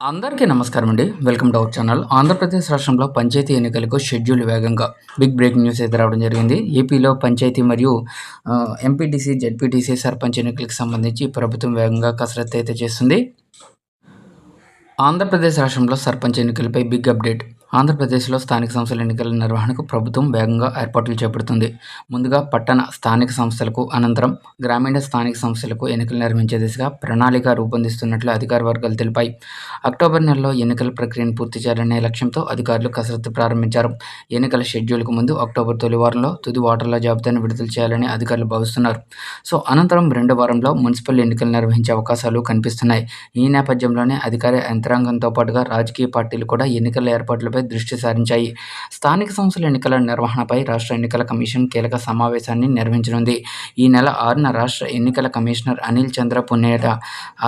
అందరికీ నమస్కారం అండి. Welcome to our channel. Andhra Pradesh రాష్ట్రంలో పంచాయతీ ఎన్నికలకు షెడ్యూల్ వేగంగా బిగ్ బ్రేకింగ్ న్యూస్ అయితే రావడం జరిగింది. ఏపీలో పంచాయతీ మరియు ఎంపీటీసీ, జెడ్పీటీసీ, సర్పంచ్ ఎన్నికలకు సంబంధించి ప్రభుత్వం వేగంగా కసరత్తు అయితే చేస్తుంది. ఆంధ్రప్రదేశ్ రాష్ట్రంలో సర్పంచ్ ఎన్నికలపై బిగ్ అప్డేట్. ఆంధ్రప్రదేశ్లో స్థానిక సంస్థల ఎన్నికల నిర్వహణకు ప్రభుత్వం వేగంగా ఏర్పాట్లు చేపడుతుంది. ముందుగా పట్టణ స్థానిక సంస్థలకు, అనంతరం గ్రామీణ స్థానిక సంస్థలకు ఎన్నికలు నిర్వహించే దిశగా ప్రణాళిక రూపొందిస్తున్నట్లు అధికార వర్గాలు తెలిపాయి. అక్టోబర్ నెలలో ఎన్నికల ప్రక్రియను పూర్తి చేయాలనే లక్ష్యంతో అధికారులు కసరత్తు ప్రారంభించారు. ఎన్నికల షెడ్యూల్కు ముందు అక్టోబర్ తొలి వారంలో తుది ఓటర్ల జాబితాను విడుదల చేయాలని అధికారులు భావిస్తున్నారు. అనంతరం రెండో వారంలో మున్సిపల్ ఎన్నికలు నిర్వహించే అవకాశాలు కనిపిస్తున్నాయి. ఈ నేపథ్యంలోనే అధికార యంత్రాంగంతో పాటుగా రాజకీయ పార్టీలు కూడా ఎన్నికల ఏర్పాట్లపై దృష్టి సారించాయి. స్థానిక సంస్థల ఎన్నికల నిర్వహణపై రాష్ట్ర ఎన్నికల కమిషన్ కీలక సమావేశాన్ని నిర్వహించనుంది. ఈ నెల 6న రాష్ట్ర ఎన్నికల కమిషనర్ అనిల్ చంద్ర పునేర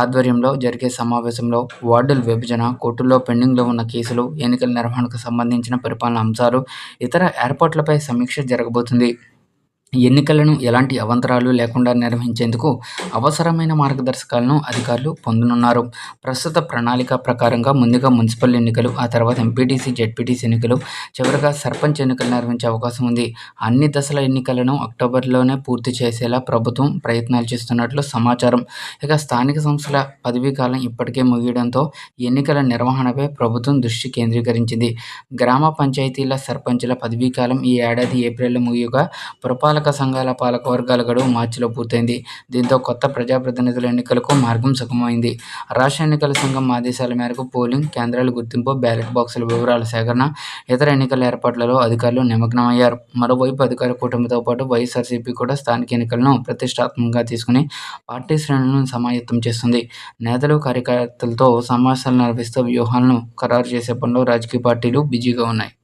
ఆధ్వర్యంలో జరిగే సమావేశంలో వార్డుల విభజన, కోర్టుల్లో పెండింగ్లో ఉన్న కేసులు, ఎన్నికల నిర్వహణకు సంబంధించిన పరిపాలన అంశాలు, ఇతర ఏర్పాట్లపై సమీక్ష జరగబోతుంది. ఎన్నికలను ఎలాంటి అవాంతరాలు లేకుండా నిర్వహించేందుకు అవసరమైన మార్గదర్శకాలను అధికారులు పొందనున్నారు. ప్రస్తుత ప్రణాళిక ప్రకారంగా ముందుగా మున్సిపల్ ఎన్నికలు, ఆ తర్వాత ఎంపీటీసీ, జెడ్పీటీసీ ఎన్నికలు, చివరగా సర్పంచ్ ఎన్నికలు నిర్వహించే అవకాశం ఉంది. అన్ని దశల ఎన్నికలను అక్టోబర్లోనే పూర్తి చేసేలా ప్రభుత్వం ప్రయత్నాలు చేస్తున్నట్లు సమాచారం. స్థానిక సంస్థల పదవీకాలం ఇప్పటికే ముగియడంతో ఎన్నికల నిర్వహణపై ప్రభుత్వం దృష్టి కేంద్రీకరించింది. గ్రామ పంచాయతీల సర్పంచుల పదవీకాలం ఈ ఏడాది ఏప్రిల్లో ముగియగా పురపాలక సంఘాల పాలకవర్గాల గడువు మార్చిలో పూర్తయింది. దీంతో కొత్త ప్రజాప్రతినిధుల ఎన్నికలకు మార్గం సుగమమైంది. రాష్ట్ర ఎన్నికల సంఘం ఆదేశాల మేరకు పోలింగ్ కేంద్రాల గుర్తింపు, బ్యాలెట్ బాక్సుల వివరాల సేకరణ, ఇతర ఎన్నికల ఏర్పాట్లలో అధికారులు నిమగ్నమయ్యారు. మరోవైపు అధికార కూటమితో పాటు వైఎస్ఆర్సీపీ కూడా స్థానిక ఎన్నికలను ప్రతిష్టాత్మకంగా తీసుకుని పార్టీ శ్రేణులను సమాయత్తం చేస్తుంది. నేతలు, కార్యకర్తలతో సమావేశాలు నిర్వహిస్తూ వ్యూహాలను ఖరారు చేసే పనిలో రాజకీయ పార్టీలు బిజీగా ఉన్నాయి.